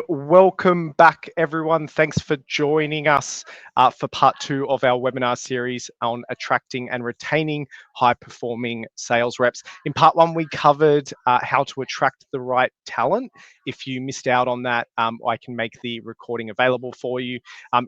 Welcome back, everyone. Thanks for joining us for part 2 of our webinar series on attracting and retaining high-performing sales reps. In part 1, we covered how to attract the right talent. If you missed out on that, I can make the recording available for you.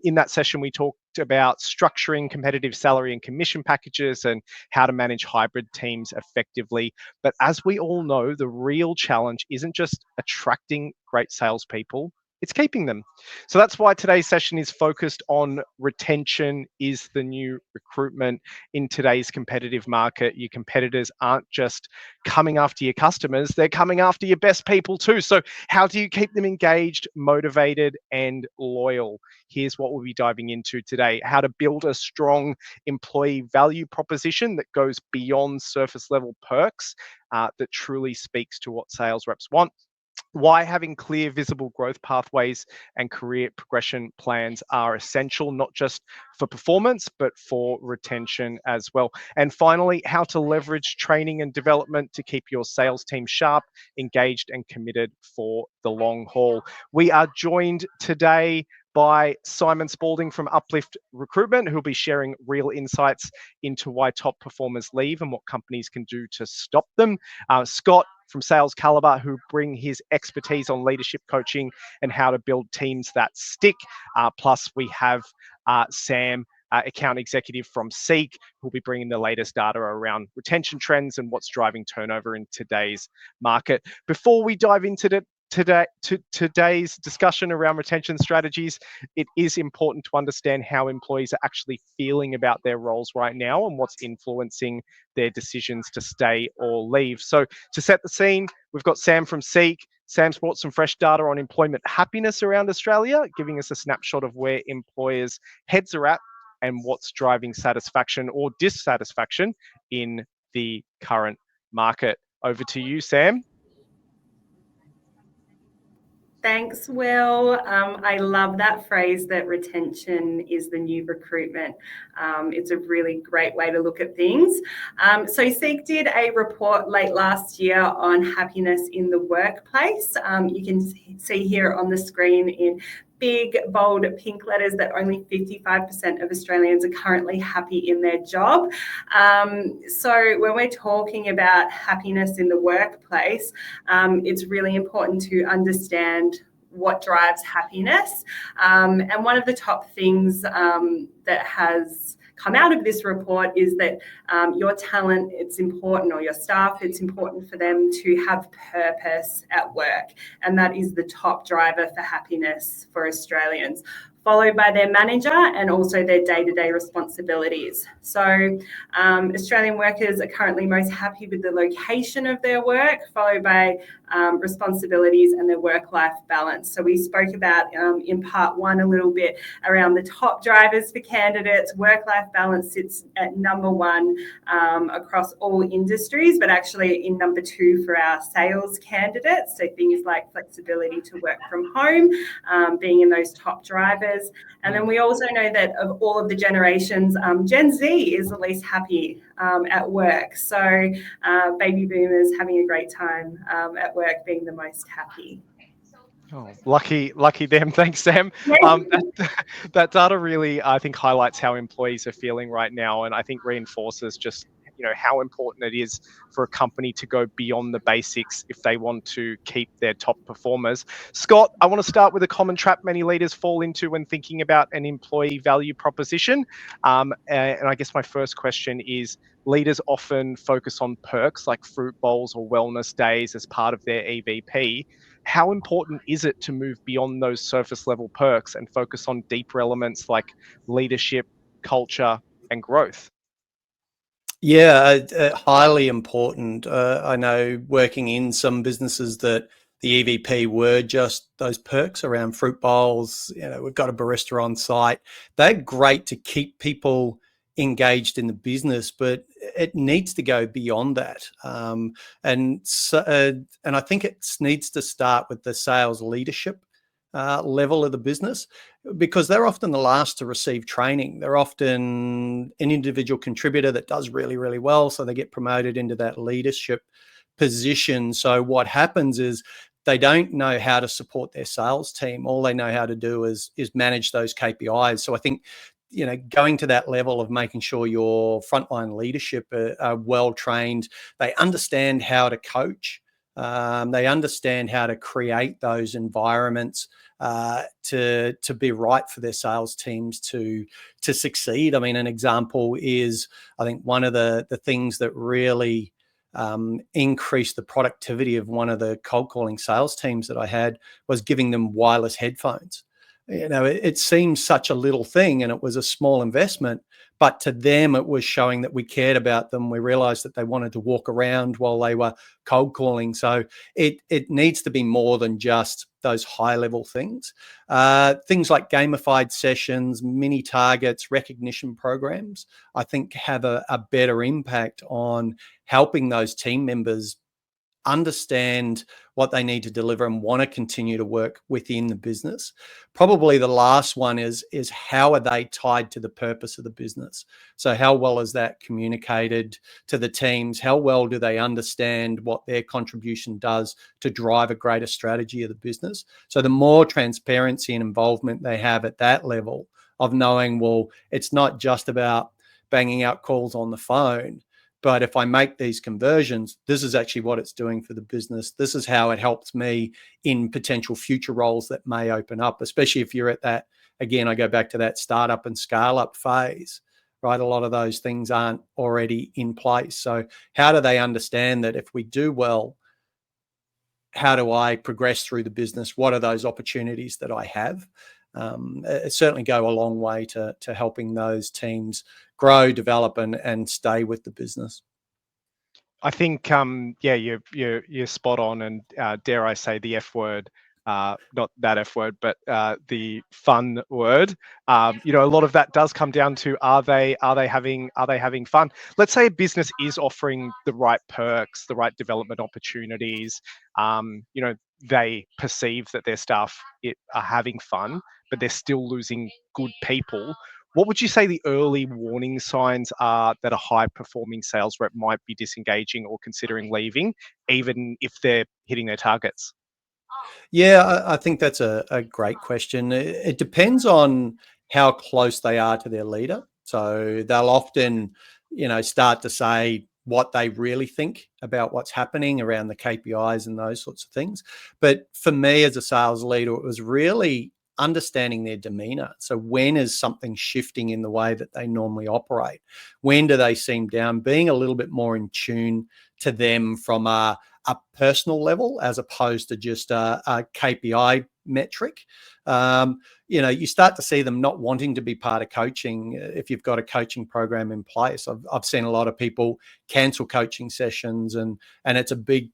In that session, we talked about structuring competitive salary and commission packages and how to manage hybrid teams effectively. But as we all know, the real challenge isn't just attracting great salespeople, it's keeping them. So that's why today's session is focused on retention is the new recruitment in today's competitive market. Your competitors aren't just coming after your customers, they're coming after your best people too. So how do you keep them engaged, motivated, and loyal? Here's what we'll be diving into today: how to build a strong employee value proposition that goes beyond surface level perks, that truly speaks to what sales reps want. Why having clear, visible growth pathways and career progression plans are essential, not just for performance, but for retention as well. And finally, how to leverage training and development to keep your sales team sharp, engaged, and committed for the long haul. We are joined today by Simon Spalding from Uplift Recruitment, who'll be sharing real insights into why top performers leave and what companies can do to stop them. Scott from Sales Calibre, who bring his expertise on leadership coaching and how to build teams that stick. Plus, we have Sam, account executive from Seek, who'll be bringing the latest data around retention trends and what's driving turnover in today's market. Before we dive into today's discussion around retention strategies, it is important to understand how employees are actually feeling about their roles right now and what's influencing their decisions to stay or leave. So to set the scene, we've got Sam from Seek. Sam's brought some fresh data on employment happiness around Australia, giving us a snapshot of where employers' heads are at and what's driving satisfaction or dissatisfaction in the current market. Over to you, Sam. Thanks, Will. I love that phrase that retention is the new recruitment. It's a really great way to look at things. So Seek did a report late last year on happiness in the workplace. You can see here on the screen in big, bold pink letters that only 55% of Australians are currently happy in their job. So when we're talking about happiness in the workplace, it's really important to understand what drives happiness. And one of the top things that has come out of this report is that your talent, it's important, or your staff, it's important for them to have purpose at work. And that is the top driver for happiness for Australians, followed by their manager and also their day-to-day responsibilities. So Australian workers are currently most happy with the location of their work, followed by responsibilities and their work-life balance. So we spoke about in part 1 a little bit around the top drivers for candidates. Work-life balance sits at number 1 across all industries, but actually in number 2 for our sales candidates. So things like flexibility to work from home, being in those top drivers. And then we also know that of all of the generations, Gen Z is the least happy at work. So baby boomers having a great time at work, being the most happy. Oh, lucky them. Thanks, Sam. That data really, I think, highlights how employees are feeling right now, and I think reinforces just how important it is for a company to go beyond the basics if they want to keep their top performers. Scott, I want to start with a common trap many leaders fall into when thinking about an employee value proposition. And I guess my first question is, leaders often focus on perks like fruit bowls or wellness days as part of their EVP. How important is it to move beyond those surface level perks and focus on deeper elements like leadership, culture, and growth? Yeah, highly important. I know working in some businesses that the EVP were just those perks around fruit bowls. We've got a barista on site. They're great to keep people engaged in the business, but it needs to go beyond that. And I think it needs to start with the sales leadership level of the business, because they're often the last to receive training. They're often an individual contributor that does really, really well, so they get promoted into that leadership position. So what happens is they don't know how to support their sales team. All they know how to do is manage those KPIs. So I think, going to that level of making sure your frontline leadership are well trained, they understand how to coach. They understand how to create those environments to be right for their sales teams to succeed. I mean, an example is, I think one of the things that really increased the productivity of one of the cold calling sales teams that I had was giving them wireless headphones. It seems such a little thing, and it was a small investment, but to them, it was showing that we cared about them. We realized that they wanted to walk around while they were cold calling. So it needs to be more than just those high level things. Things like gamified sessions, mini targets, recognition programs, I think have a better impact on helping those team members understand what they need to deliver and want to continue to work within the business. Probably the last one is how are they tied to the purpose of the business? So how well is that communicated to the teams? How well do they understand what their contribution does to drive a greater strategy of the business? So the more transparency and involvement they have at that level of knowing, well, it's not just about banging out calls on the phone, but if I make these conversions, this is actually what it's doing for the business. This is how it helps me in potential future roles that may open up, especially if you're at that, again, I go back to that startup and scale up phase, right? A lot of those things aren't already in place. So how do they understand that if we do well, how do I progress through the business? What are those opportunities that I have? It certainly go a long way to helping those teams grow, develop, and stay with the business. I think, you're spot on, and dare I say the F word, not that F word, but the fun word. A lot of that does come down to are they having fun? Let's say a business is offering the right perks, the right development opportunities. They perceive that their staff are having fun, but they're still losing good people. What would you say the early warning signs are that a high-performing sales rep might be disengaging or considering leaving, even if they're hitting their targets? Yeah, I think that's a great question. It depends on how close they are to their leader. So they'll often, start to say what they really think about what's happening around the KPIs and those sorts of things. But for me as a sales leader, it was really understanding their demeanor. So when is something shifting in the way that they normally operate? When do they seem down? Being a little bit more in tune to them from a personal level as opposed to just a KPI metric. You start to see them not wanting to be part of coaching if you've got a coaching program in place. I've seen a lot of people cancel coaching sessions, and it's a big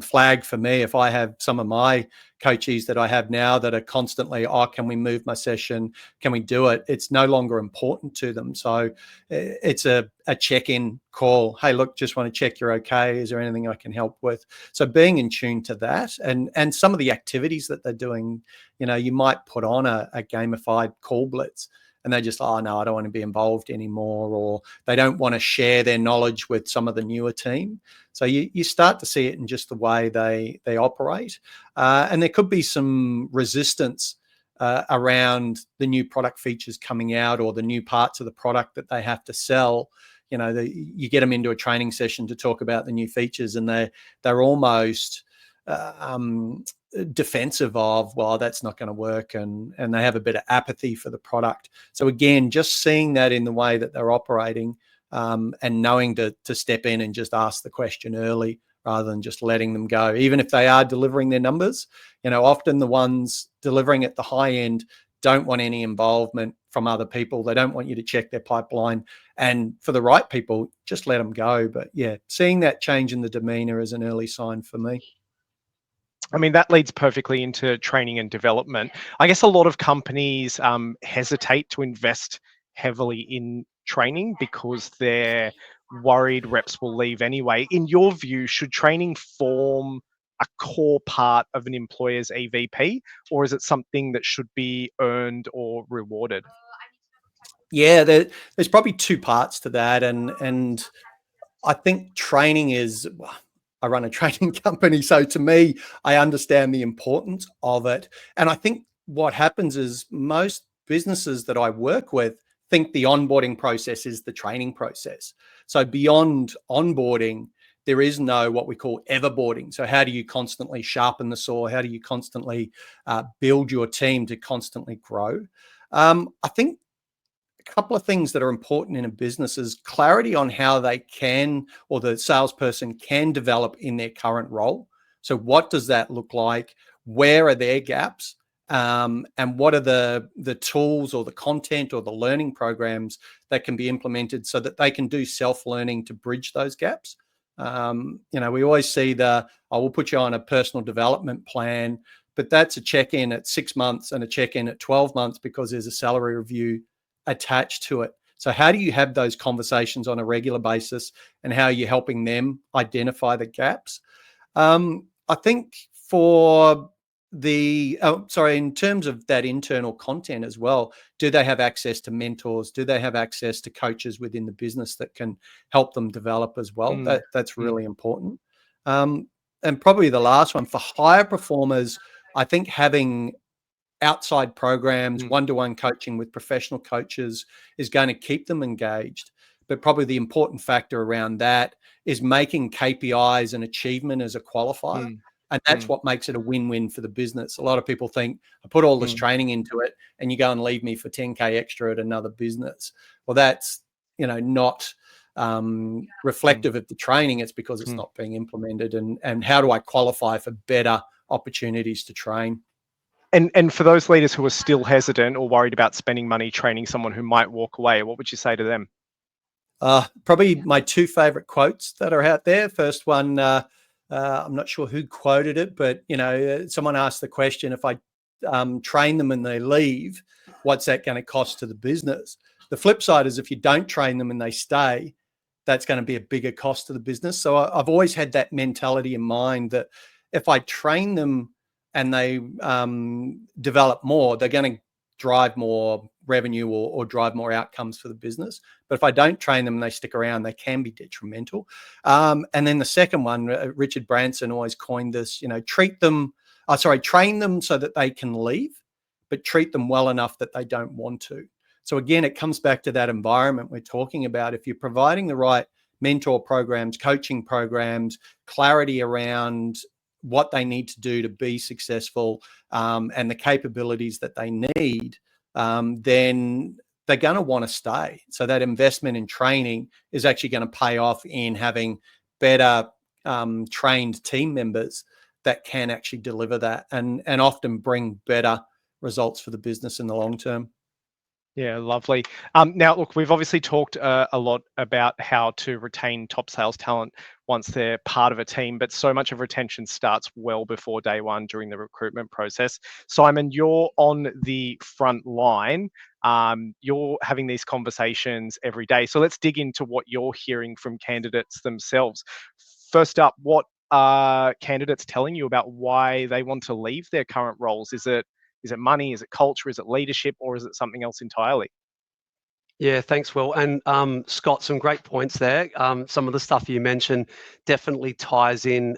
flag for me if I have some of my coachees that I have now that are constantly, can we move my session? Can we do it? It's no longer important to them. So it's a check-in call. Hey, look, just want to check you're okay. Is there anything I can help with? So being in tune to that and some of the activities that they're doing, you might put on a gamified call blitz, and they just, no, I don't want to be involved anymore, or they don't want to share their knowledge with some of the newer team. So you start to see it in just the way they operate. And there could be some resistance around the new product features coming out or the new parts of the product that they have to sell. You get them into a training session to talk about the new features, and they're almost defensive of, well, that's not going to work, and they have a bit of apathy for the product. So again, just seeing that in the way that they're operating, and knowing to step in and just ask the question early rather than just letting them go, even if they are delivering their numbers. Often the ones delivering at the high end don't want any involvement from other people. They don't want you to check their pipeline, and for the right people, just let them go. But yeah, seeing that change in the demeanor is an early sign for me. I mean, that leads perfectly into training and development. I guess a lot of companies hesitate to invest heavily in training because they're worried reps will leave anyway. In your view, should training form a core part of an employer's EVP, or is it something that should be earned or rewarded? Yeah, there's probably two parts to that, and I think training is, I run a training company. So to me, I understand the importance of it. And I think what happens is most businesses that I work with think the onboarding process is the training process. So beyond onboarding, there is no what we call everboarding. So how do you constantly sharpen the saw? How do you constantly build your team to constantly grow? I think a couple of things that are important in a business is clarity on how they can, or the salesperson can develop in their current role. So what does that look like? Where are their gaps? And what are the tools or the content or the learning programs that can be implemented so that they can do self-learning to bridge those gaps? We always see I will put you on a personal development plan, but that's a check-in at 6 months and a check-in at 12 months because there's a salary review attached to it. So how do you have those conversations on a regular basis, and how are you helping them identify the gaps? I think in terms of that internal content as well, do they have access to mentors? Do they have access to coaches within the business that can help them develop as well? That's really important. And probably the last one for higher performers, I think having outside programs, one-to-one coaching with professional coaches is going to keep them engaged. But probably the important factor around that is making KPIs and achievement as a qualifier. And that's what makes it a win-win for the business. A lot of people think, I put all this training into it and you go and leave me for 10K extra at another business. Well, that's, not reflective of the training. It's because it's not being implemented. And how do I qualify for better opportunities to train? And for those leaders who are still hesitant or worried about spending money training someone who might walk away, what would you say to them? Probably my two favorite quotes that are out there. First one, I'm not sure who quoted it, but someone asked the question, if I train them and they leave, what's that going to cost to the business? The flip side is if you don't train them and they stay, that's going to be a bigger cost to the business. So I've always had that mentality in mind that if I train them and they develop more, they're going to drive more revenue or drive more outcomes for the business. But if I don't train them and they stick around, they can be detrimental. And then the second one, Richard Branson always coined this, train them so that they can leave, but treat them well enough that they don't want to. So again, it comes back to that environment we're talking about. If you're providing the right mentor programs, coaching programs, clarity around what they need to do to be successful, and the capabilities that they need, then they're going to want to stay. So that investment in training is actually going to pay off in having better trained team members that can actually deliver that and often bring better results for the business in the long term. Yeah, lovely. Now, look, we've obviously talked a lot about how to retain top sales talent once they're part of a team, but so much of retention starts well before day one during the recruitment process. Simon, you're on the front line. You're having these conversations every day. So let's dig into what you're hearing from candidates themselves. First up, what are candidates telling you about why they want to leave their current roles? Is it money? Is it culture? Is it leadership? Or is it something else entirely? Yeah, thanks, Will. And Scott, some great points there. Some of the stuff you mentioned definitely ties in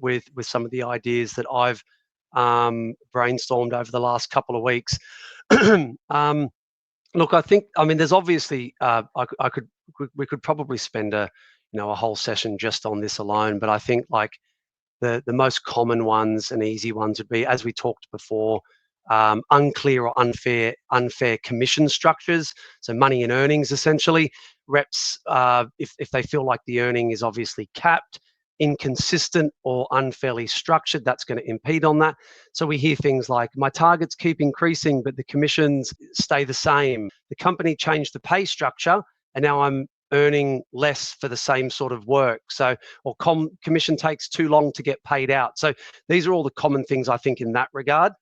with some of the ideas that I've brainstormed over the last couple of weeks. Look, there's obviously we could probably spend a whole session just on this alone, but I think like the most common ones and easy ones would be, as we talked before, unclear or unfair commission structures. So money and earnings, essentially. Reps, if they feel like the earning is obviously capped, inconsistent or unfairly structured, that's going to impede on that. So we hear things like, my targets keep increasing, but the commissions stay the same. The company changed the pay structure, and now I'm earning less for the same sort of work. So, or commission takes too long to get paid out. So these are all the common things I think in that regard.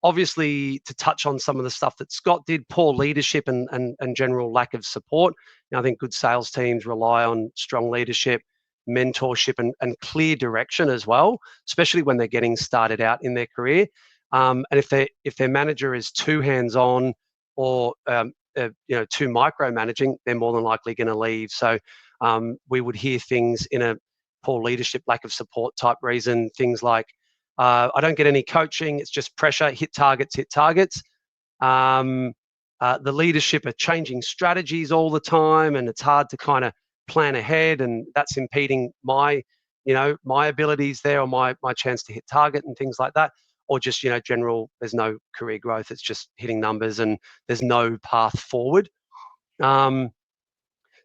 Obviously, to touch on some of the stuff that Scott did, poor leadership and general lack of support. I think good sales teams rely on strong leadership, mentorship, and clear direction as well, especially when they're getting started out in their career. And if their manager is too hands-on or too micromanaging, they're more than likely going to leave. So we would hear things in poor leadership, lack of support type reason. Things like, I don't get any coaching, it's just pressure, hit targets, hit targets. The leadership are changing strategies all the time, and it's hard to kind of plan ahead, and that's impeding my abilities there, or my chance to hit target and things like that. Or just, general, there's no career growth, it's just hitting numbers and there's no path forward.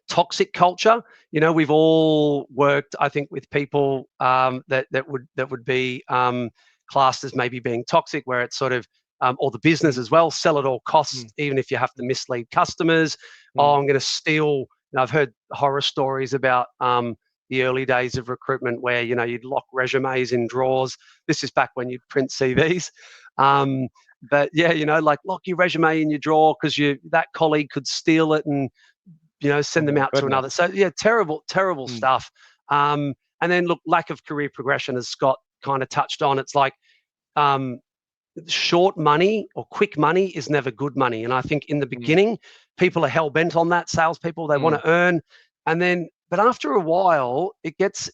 Toxic culture, we've all worked, I think, with people that would be classed as maybe being toxic, where it's sort of, or the business as well, sell at all costs, even if you have to mislead customers. Oh, I'm going to steal. I've heard horror stories about the early days of recruitment where, you'd lock resumes in drawers. This is back when you'd print CVs. But yeah, like lock your resume in your drawer because that colleague could steal it and, send them out to another. So yeah, terrible stuff. And then look, lack of career progression, as Scott kind of touched on. It's like, short money or quick money is never good money. And I think in the beginning, people are hell bent on that. Salespeople, they want to earn, and then, but after a while, it gets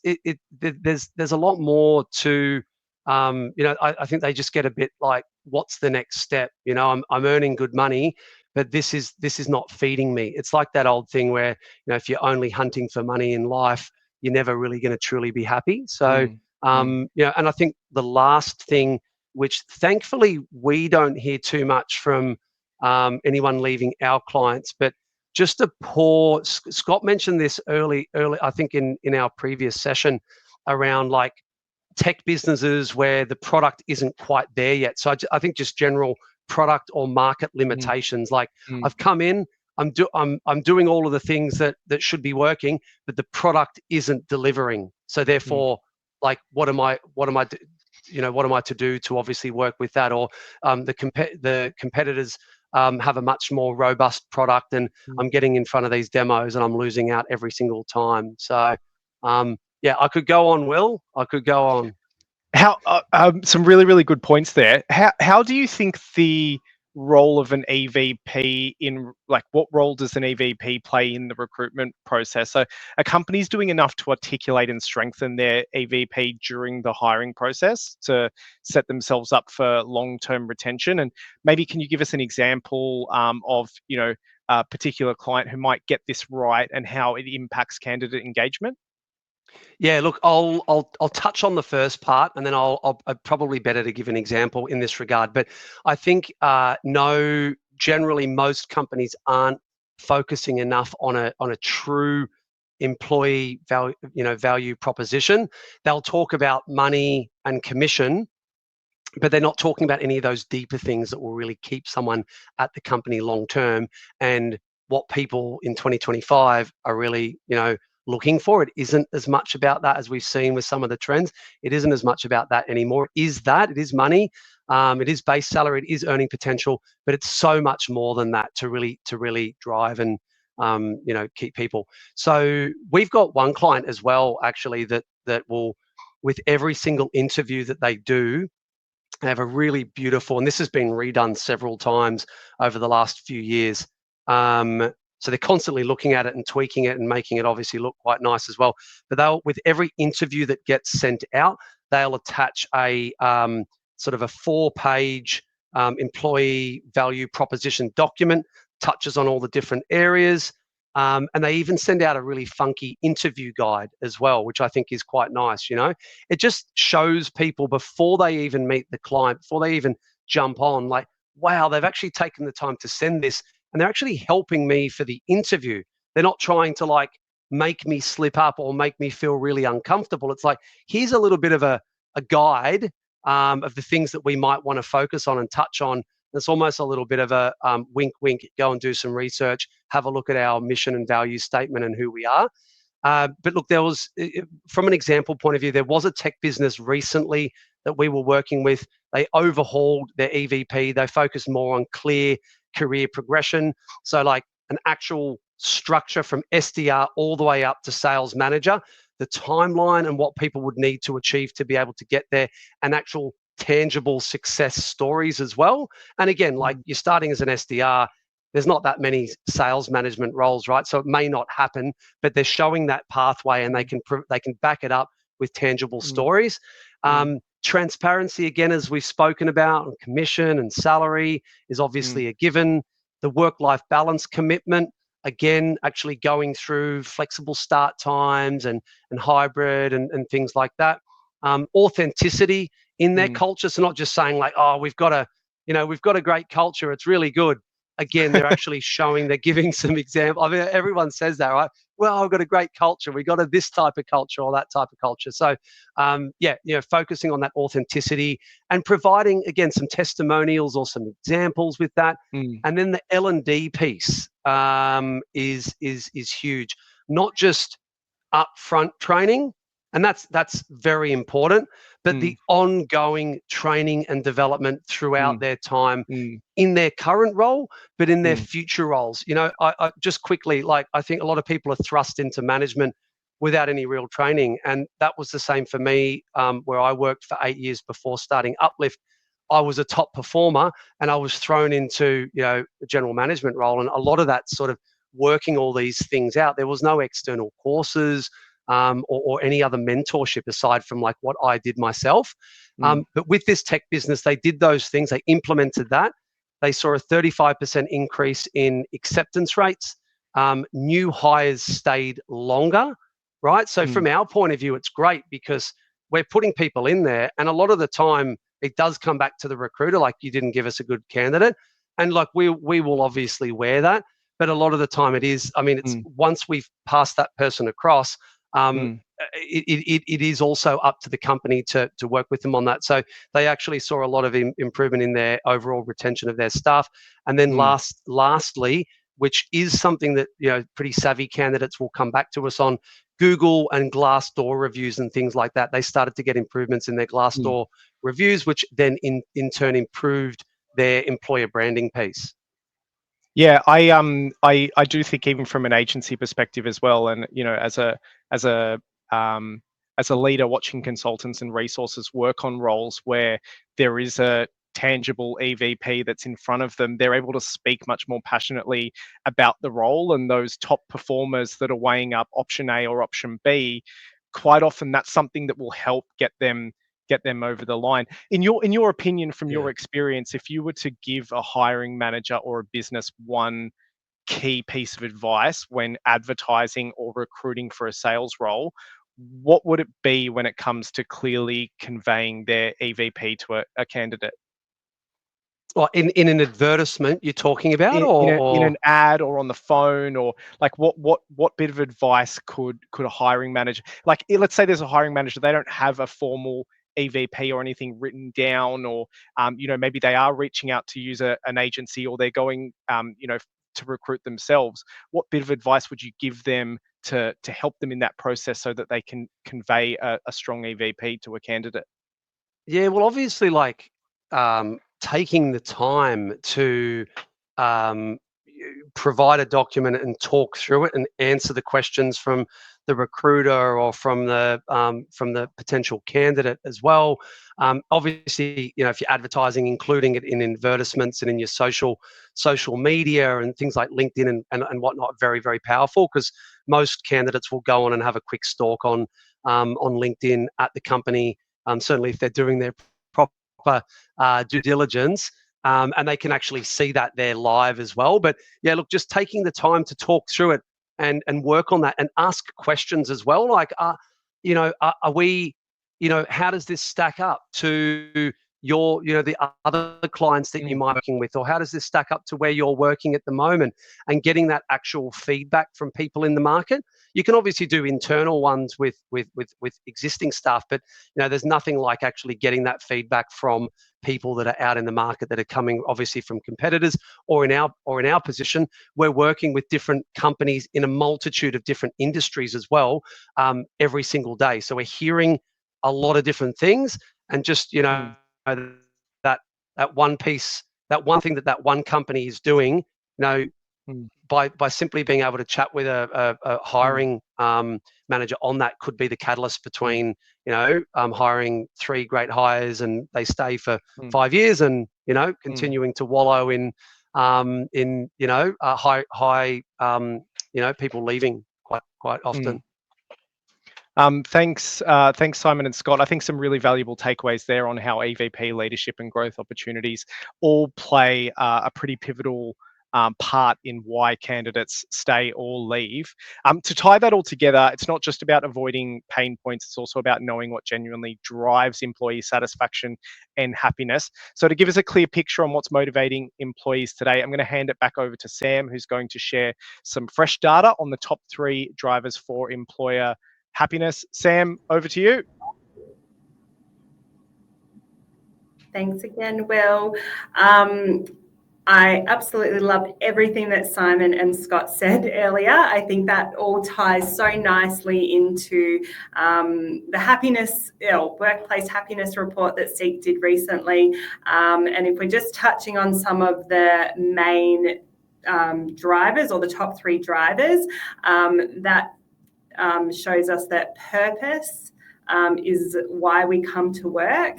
there's a lot more to, I think they just get a bit like, what's the next step? I'm earning good money, but this is not feeding me. It's like that old thing where, if you're only hunting for money in life, you're never really going to truly be happy. So, and I think the last thing, which thankfully we don't hear too much from anyone leaving our clients, but just a poor, Scott mentioned this early, I think in our previous session, around like tech businesses where the product isn't quite there yet. So I think just general product or market limitations. Like I've come in, I'm doing all of the things that should be working, but the product isn't delivering. So therefore, like, what am I to do to obviously work with that? Or the competitors have a much more robust product, and I'm getting in front of these demos and I'm losing out every single time. So yeah, I could go on, Will. I could go on. How some really, really good points there. How do you think the role of an EVP what role does an EVP play in the recruitment process? So are companies doing enough to articulate and strengthen their EVP during the hiring process to set themselves up for long-term retention? And maybe can you give us an example of a particular client who might get this right and how it impacts candidate engagement? Yeah, look, I'll touch on the first part, and then I'll probably better to give an example in this regard. But I think generally most companies aren't focusing enough on a true employee value proposition. They'll talk about money and commission, but they're not talking about any of those deeper things that will really keep someone at the company long term. And what people in 2025 are really, looking for. It isn't as much about that as we've seen with some of the trends. It isn't as much about that anymore. It is money, it is base salary, it is earning potential, but it's so much more than that to really drive and keep people. So we've got one client as well, actually, that will, with every single interview that they do, they have a really beautiful, and this has been redone several times over the last few years. So they're constantly looking at it and tweaking it and making it obviously look quite nice as well. But with every interview that gets sent out, they'll attach a sort of a 4-page employee value proposition document, touches on all the different areas. And they even send out a really funky interview guide as well, which I think is quite nice. It just shows people before they even meet the client, before they even jump on, like, wow, they've actually taken the time to send this. And they're actually helping me for the interview. They're not trying to like make me slip up or make me feel really uncomfortable. It's like, here's a little bit of a guide of the things that we might want to focus on and touch on. It's almost a little bit of a wink, wink, go and do some research, have a look at our mission and value statement and who we are. But look, there was, from an example point of view, there was a tech business recently that we were working with. They overhauled their EVP. They focused more on clear career progression. So like an actual structure from SDR all the way up to sales manager, the timeline and what people would need to achieve to be able to get there, and actual tangible success stories as well. And again, like, you're starting as an SDR, there's not that many sales management roles, right? So it may not happen, but they're showing that pathway, and they can back it up with tangible stories. Transparency, again, as we've spoken about, and commission and salary is obviously a given. The work-life balance commitment, again, actually going through flexible start times and hybrid and things like that. Authenticity in their culture, so not just saying like, oh, we've got a great culture, it's really good. Again, they're actually showing, they're giving some examples. I mean, everyone says that, right? Well, I've got a great culture. We got this type of culture or that type of culture. So, focusing on that authenticity and providing, again, some testimonials or some examples with that. And then the L&D piece is huge. Not just upfront training, and that's very important, but the ongoing training and development throughout their time in their current role, but in their future roles. I just quickly, like, I think a lot of people are thrust into management without any real training, and that was the same for me, where I worked for 8 years before starting Uplift. I was a top performer, and I was thrown into a general management role, and a lot of that sort of working all these things out. There was no external courses or any other mentorship aside from like what I did myself. But with this tech business, they did those things. They implemented that. They saw a 35% increase in acceptance rates. New hires stayed longer, right? So from our point of view, it's great because we're putting people in there, and a lot of the time it does come back to the recruiter, like, you didn't give us a good candidate. And like, we will obviously wear that, but a lot of the time it is, I mean, it's once we've passed that person across, it is also up to the company to work with them on that. So they actually saw a lot of improvement in their overall retention of their staff. And then lastly, which is something that pretty savvy candidates will come back to us on, Google and Glassdoor reviews and things like that. They started to get improvements in their Glassdoor reviews, which then in turn improved their employer branding piece. Yeah, I do think, even from an agency perspective as well, and as a leader watching consultants and resources work on roles where there is a tangible EVP that's in front of them, they're able to speak much more passionately about the role, and those top performers that are weighing up option A or option B, quite often that's something that will help get them over the line. In your opinion, from your experience, if you were to give a hiring manager or a business one key piece of advice when advertising or recruiting for a sales role, what would it be when it comes to clearly conveying their EVP to a candidate? Or in an advertisement you're talking about, in an ad or on the phone, or like what bit of advice could a hiring manager, like, let's say there's a hiring manager, they don't have a formal EVP or anything written down, or maybe they are reaching out to use an agency, or they're going to recruit themselves. What bit of advice would you give them to help them in that process so that they can convey a strong EVP to a candidate? Yeah, well, obviously, like, taking the time to provide a document and talk through it and answer the questions from the recruiter or from the potential candidate as well. Obviously, if you're advertising, including it in advertisements and in your social media and things like LinkedIn and whatnot, very, very powerful, because most candidates will go on and have a quick stalk on LinkedIn at the company. Certainly, if they're doing their proper due diligence, and they can actually see that there live as well. But yeah, look, just taking the time to talk through it and work on that and ask questions as well. Like, are we, how does this stack up to your, the other clients that you might be working with, or how does this stack up to where you're working at the moment, and getting that actual feedback from people in the market. You can obviously do internal ones with existing staff, but there's nothing like actually getting that feedback from people that are out in the market, that are coming obviously from competitors, or in our position, we're working with different companies in a multitude of different industries as well, every single day. So we're hearing a lot of different things, and just that one piece, that one thing that one company is doing, by simply being able to chat with a hiring manager on that, could be the catalyst between hiring 3 great hires and they stay for 5 years, and continuing to wallow in in high people leaving quite often. Thanks, Simon and Scott. I think some really valuable takeaways there on how EVP leadership and growth opportunities all play a pretty pivotal part in why candidates stay or leave. To tie that all together, it's not just about avoiding pain points, it's also about knowing what genuinely drives employee satisfaction and happiness. So to give us a clear picture on what's motivating employees today, I'm going to hand it back over to Sam, who's going to share some fresh data on the top 3 drivers for employer happiness. Sam, over to you. Thanks again, Will. I absolutely loved everything that Simon and Scott said earlier. I think that all ties so nicely into the happiness, workplace happiness report that Seek did recently. And if we're just touching on some of the main drivers, or the top 3 drivers, that shows us that purpose is why we come to work.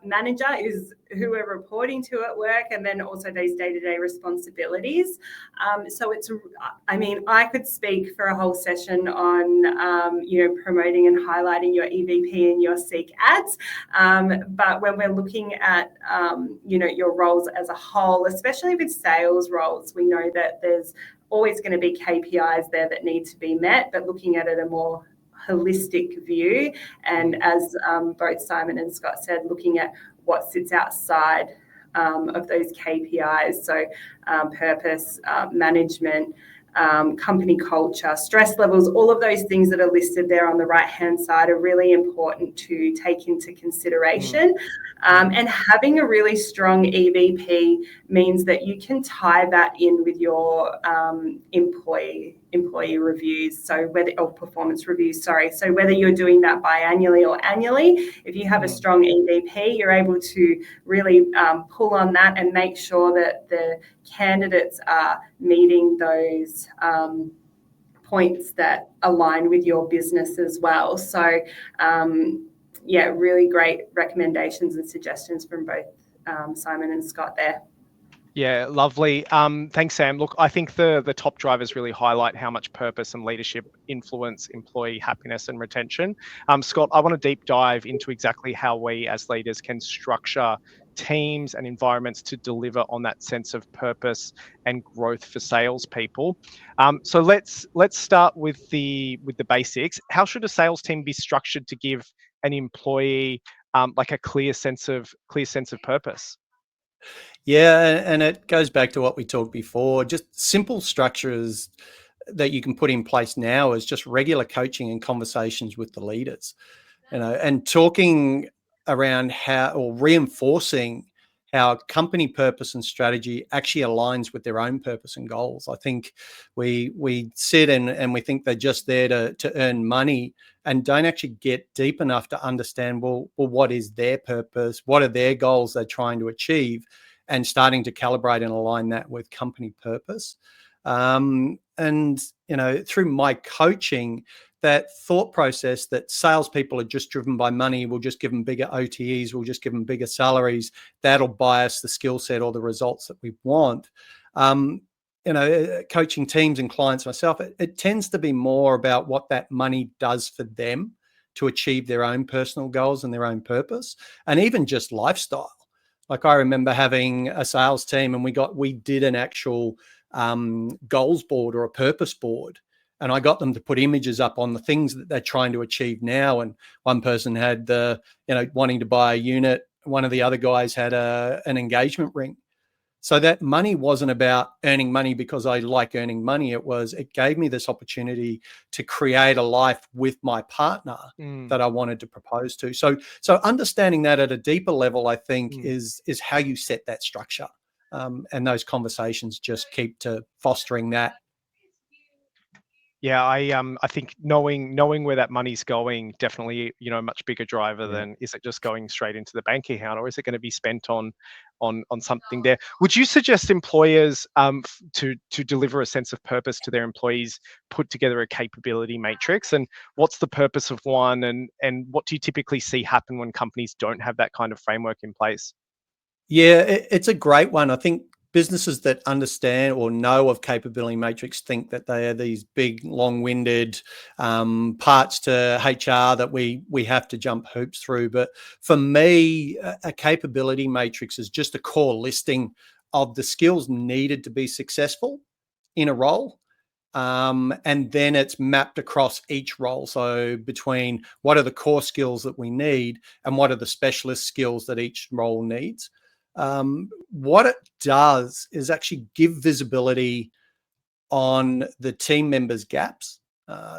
Manager is who we're reporting to at work, and then also those day-to-day responsibilities. So I could speak for a whole session on, promoting and highlighting your EVP and your Seek ads. But when we're looking at, your roles as a whole, especially with sales roles, we know that there's always going to be KPIs there that need to be met, but looking at it a more holistic view, and as both Simon and Scott said, looking at what sits outside of those KPIs. So purpose, management, company culture, stress levels, all of those things that are listed there on the right-hand side are really important to take into consideration. And having a really strong EVP means that you can tie that in with your employee reviews, performance reviews, So whether you're doing that biannually or annually, if you have a strong EVP, you're able to really pull on that and make sure that the candidates are meeting those points that align with your business as well. So really great recommendations and suggestions from both Simon and Scott there. Yeah, lovely. Thanks, Sam. Look, I think the top drivers really highlight how much purpose and leadership influence employee happiness and retention. Scott, I want to deep dive into exactly how we as leaders can structure teams and environments to deliver on that sense of purpose and growth for salespeople. So let's start with the basics. How should a sales team be structured to give an employee like a clear sense of purpose? Yeah, and it goes back to what we talked before. Just simple structures that you can put in place now is just regular coaching and conversations with the leaders, and talking around reinforcing how company purpose and strategy actually aligns with their own purpose and goals. I think we sit and we think they're just there to earn money and don't actually get deep enough to understand, well, what is their purpose? What are their goals they're trying to achieve? And starting to calibrate and align that with company purpose. And, through my coaching, that thought process that salespeople are just driven by money, we'll just give them bigger OTEs, we'll just give them bigger salaries, that'll buy us the skill set or the results that we want. Coaching teams and clients myself, it tends to be more about what that money does for them to achieve their own personal goals and their own purpose, and even just lifestyle. Like I remember having a sales team and we did an actual goals board or a purpose board. And I got them to put images up on the things that they're trying to achieve now. And one person had wanting to buy a unit. One of the other guys had an engagement ring. So that money wasn't about earning money because I like earning money. It gave me this opportunity to create a life with my partner that I wanted to propose to. So understanding that at a deeper level, I think is how you set that structure. And those conversations just keep to fostering that. Yeah, I think knowing where that money's going, definitely, a much bigger driver than is it just going straight into the bank account, or is it going to be spent on something there? Would you suggest employers to deliver a sense of purpose to their employees, put together a capability matrix? And what's the purpose of one, and what do you typically see happen when companies don't have that kind of framework in place? Yeah, it's a great one. I think businesses that understand or know of capability matrix think that they are these big, long-winded parts to HR that we have to jump hoops through. But for me, a capability matrix is just a core listing of the skills needed to be successful in a role. And then it's mapped across each role. So between what are the core skills that we need and what are the specialist skills that each role needs. What it does is actually give visibility on the team members' gaps.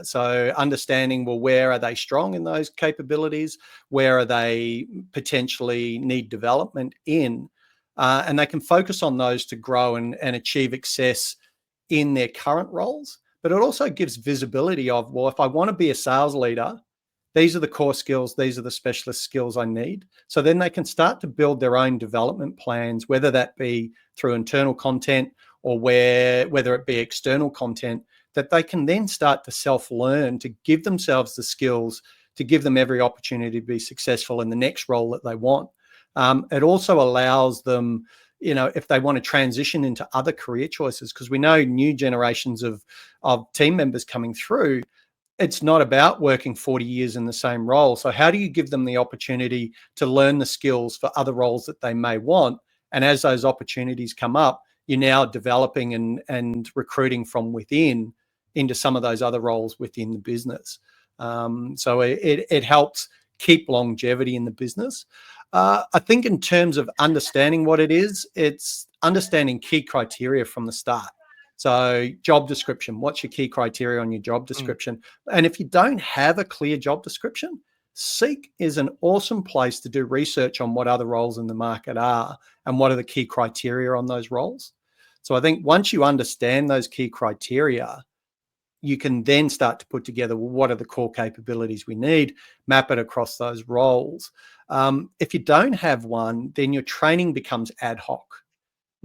So understanding, well, where are they strong in those capabilities? Where are they potentially need development in? And they can focus on those to grow and achieve success in their current roles. But it also gives visibility of, well, if I want to be a sales leader, these are the core skills, these are the specialist skills I need. So then they can start to build their own development plans, whether that be through internal content or whether it be external content, that they can then start to self-learn, to give themselves the skills, to give them every opportunity to be successful in the next role that they want. It also allows them, if they want to transition into other career choices, because we know new generations of team members coming through, it's not about working 40 years in the same role. So how do you give them the opportunity to learn the skills for other roles that they may want? And as those opportunities come up, you're now developing and recruiting from within into some of those other roles within the business. So it helps keep longevity in the business. I think in terms of understanding what it is, it's understanding key criteria from the start. So job description, what's your key criteria on your job description? And if you don't have a clear job description, Seek is an awesome place to do research on what other roles in the market are and what are the key criteria on those roles. So I think once you understand those key criteria, you can then start to put together, well, what are the core capabilities we need, map it across those roles. If you don't have one, then your training becomes ad hoc.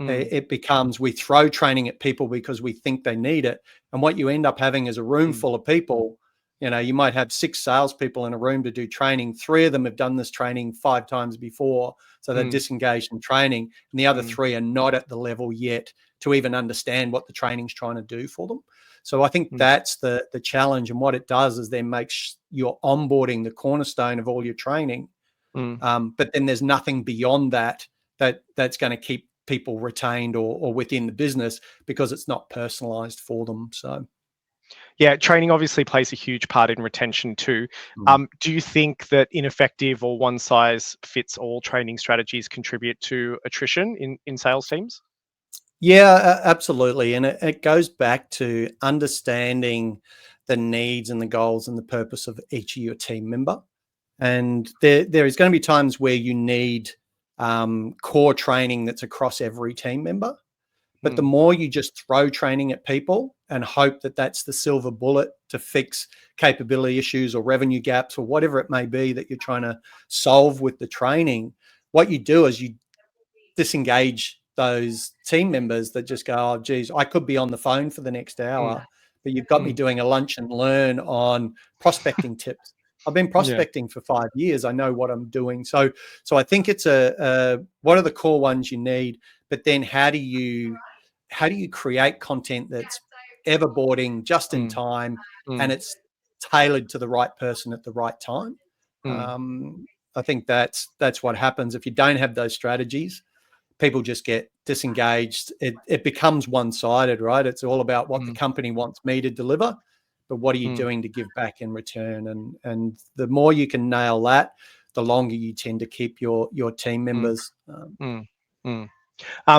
It becomes, we throw training at people because we think they need it. And what you end up having is a room full of people. You might have 6 salespeople in a room to do training. 3 of them have done this training 5 times before. So they're disengaged from training. And the other 3 are not at the level yet to even understand what the training's trying to do for them. So I think that's the challenge. And what it does is then makes your onboarding the cornerstone of all your training. But then there's nothing beyond that's going to keep people retained or within the business because it's not personalized for them. So yeah, training obviously plays a huge part in retention too. Do you think that ineffective or one size fits all training strategies contribute to attrition in sales teams? Yeah, absolutely. And it goes back to understanding the needs and the goals and the purpose of each of your team member. And there is going to be times where you need core training that's across every team member. But the more you just throw training at people and hope that that's the silver bullet to fix capability issues or revenue gaps or whatever it may be that you're trying to solve with the training, what you do is you disengage those team members that just go, oh, geez, I could be on the phone for the next hour, but you've got me doing a lunch and learn on prospecting tips. I've been prospecting for 5 years. I know what I'm doing. So I think it's what are the core ones you need, but then how do you create content that's everboarding just in time and it's tailored to the right person at the right time? I think that's what happens if you don't have those strategies. People just get disengaged. It becomes one-sided, right? It's all about what the company wants me to deliver, but what are you doing to give back in return? And the more you can nail that, the longer you tend to keep your team members.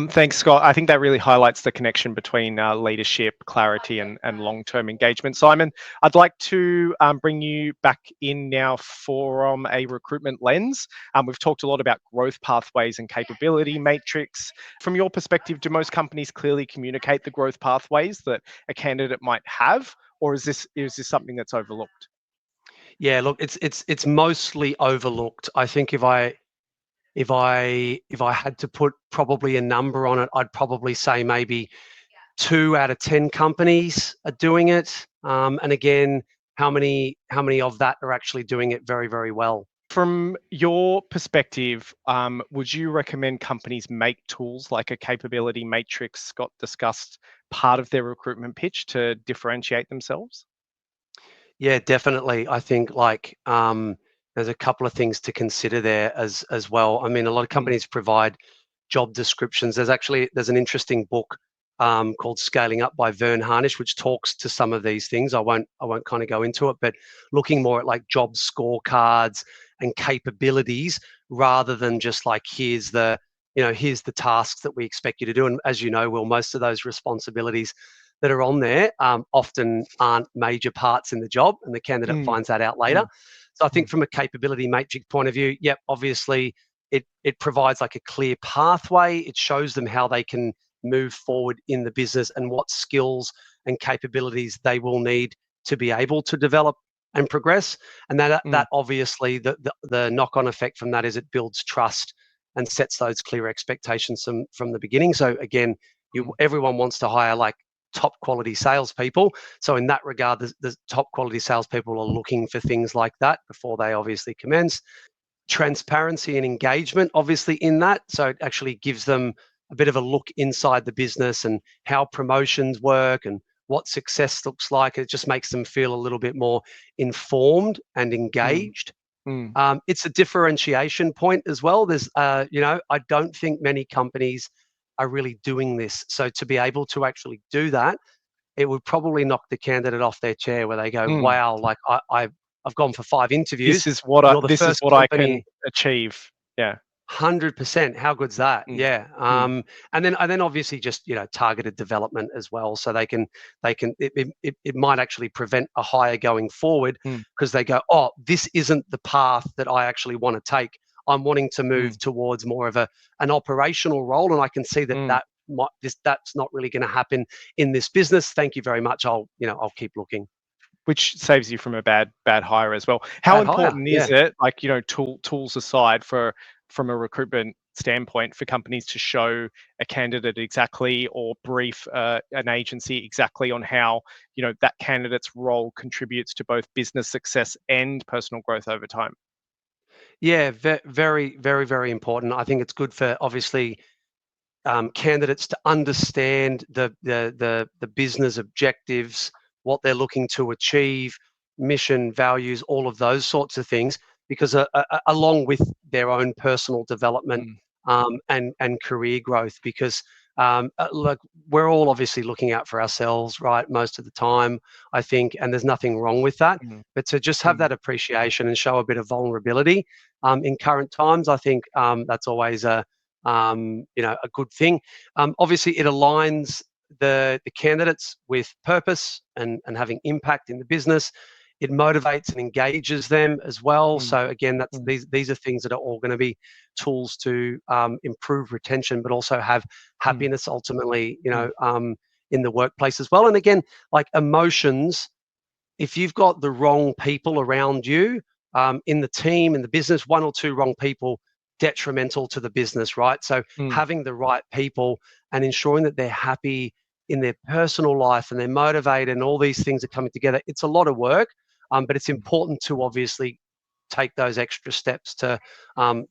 Thanks, Scott. I think that really highlights the connection between leadership, clarity, and long-term engagement. Simon, I'd like to bring you back in now from a recruitment lens. We've talked a lot about growth pathways and capability matrix. From your perspective, do most companies clearly communicate the growth pathways that a candidate might have, or is this something that's overlooked? Yeah, look, it's mostly overlooked. I think if I had to put probably a number on it, I'd probably say maybe 2 out of 10 companies are doing it. And again, how many of that are actually doing it very, very well? From your perspective, would you recommend companies make tools like a capability matrix Scott discussed part of their recruitment pitch to differentiate themselves? Yeah, definitely. I think there's a couple of things to consider there as well. I mean, a lot of companies provide job descriptions. There's an interesting book called Scaling Up by Vern Harnish, which talks to some of these things. I won't kind of go into it, but looking more at like job scorecards and capabilities rather than just like here's the tasks that we expect you to do. And as you know, Will, most of those responsibilities that are on there often aren't major parts in the job, and the candidate Mm, finds that out later. mm, So I think mm, from a capability matrix point of view, yep, obviously it provides like a clear pathway. It shows them how they can move forward in the business and what skills and capabilities they will need to be able to develop and progress. And that mm, that obviously the knock-on effect from that is it builds trust and sets those clear expectations from the beginning. So again, mm, everyone wants to hire like top quality salespeople. So in that regard, the top quality salespeople are looking for things like that before they obviously commence. Transparency and engagement, obviously, in that. So it actually gives them a bit of a look inside the business and how promotions work and what success looks like. It just makes them feel a little bit more informed and mm, engaged. mm, It's a differentiation point as well. I don't think many companies are really doing this. So to be able to actually do that, it would probably knock the candidate off their chair where they go, mm. "Wow, like I've gone for 5 interviews. This is what I You're the this is first what I can company." achieve. Yeah. 100%. How good's that? Mm, Yeah. mm, And then obviously just targeted development as well. So it might actually prevent a hire going forward mm, because they go, oh, this isn't the path that I actually want to take. I'm wanting to move mm, towards more of an operational role, and I can see that mm. that's not really going to happen in this business. Thank you very much. I'll keep looking. Which saves you from a bad hire as well. How Bad hire. important is Yeah. it, like, tools aside, from a recruitment standpoint, for companies to show a candidate exactly, or brief an agency exactly on how, that candidate's role contributes to both business success and personal growth over time? Yeah, very, very, very important. I think it's good for obviously candidates to understand the business objectives, what they're looking to achieve, mission, values, all of those sorts of things, because along with their own personal development Mm, and career growth, because look, we're all obviously looking out for ourselves, right, most of the time, I think, and there's nothing wrong with that. mm, But to just have mm, that appreciation and show a bit of vulnerability in current times, I think that's always a good thing. Obviously, it aligns the candidates with purpose and having impact in the business. It motivates and engages them as well. mm, So again, mm, these are things that are all going to be tools to improve retention, but also have mm, happiness ultimately, mm, in the workplace as well. And again, like emotions, if you've got the wrong people around you in the team, in the business, one or two wrong people, detrimental to the business, right? So mm, having the right people and ensuring that they're happy in their personal life and they're motivated and all these things are coming together, it's a lot of work, but it's mm, important to obviously take those extra steps to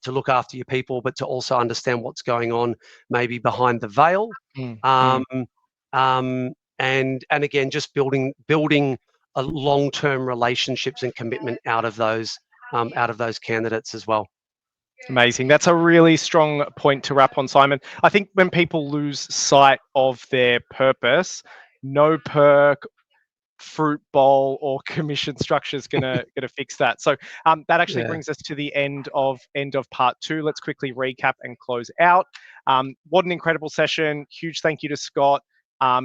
look after your people, but to also understand what's going on maybe behind the veil. mm, Um, mm. and again, just building a long-term relationships and commitment out of those candidates as well. Amazing. That's a really strong point to wrap on, Simon. I think when people lose sight of their purpose, no perk, fruit bowl, or commission structure is gonna fix that. So that actually Yeah. brings us to the end of part two. Let's quickly recap and close out. What an incredible session! Huge thank you to Scott,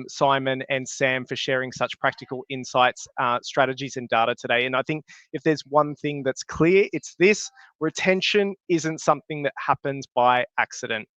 Simon, and Sam for sharing such practical insights, strategies, and data today. And I think if there's one thing that's clear, it's this: retention isn't something that happens by accident.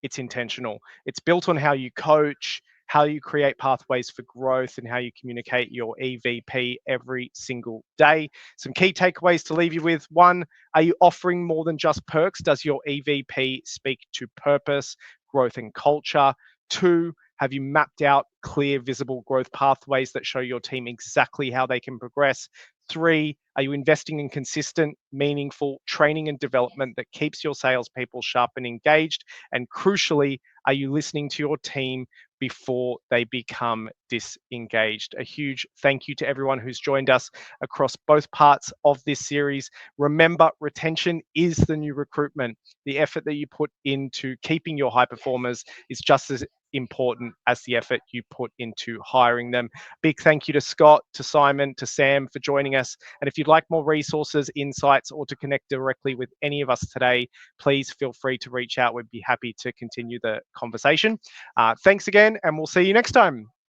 It's intentional. It's built on how you coach, how you create pathways for growth, and how you communicate your EVP every single day. Some key takeaways to leave you with. One, are you offering more than just perks? Does your EVP speak to purpose, growth, and culture? Two, have you mapped out clear, visible growth pathways that show your team exactly how they can progress? 3, are you investing in consistent, meaningful training and development that keeps your salespeople sharp and engaged? And crucially, are you listening to your team before they become disengaged? A huge thank you to everyone who's joined us across both parts of this series. Remember, retention is the new recruitment. The effort that you put into keeping your high performers is just as important as the effort you put into hiring them. Big thank you to Scott, to Simon, to Sam for joining us. And if you'd like more resources, insights, or to connect directly with any of us today, please feel free to reach out. We'd be happy to continue the conversation. Thanks again, and we'll see you next time.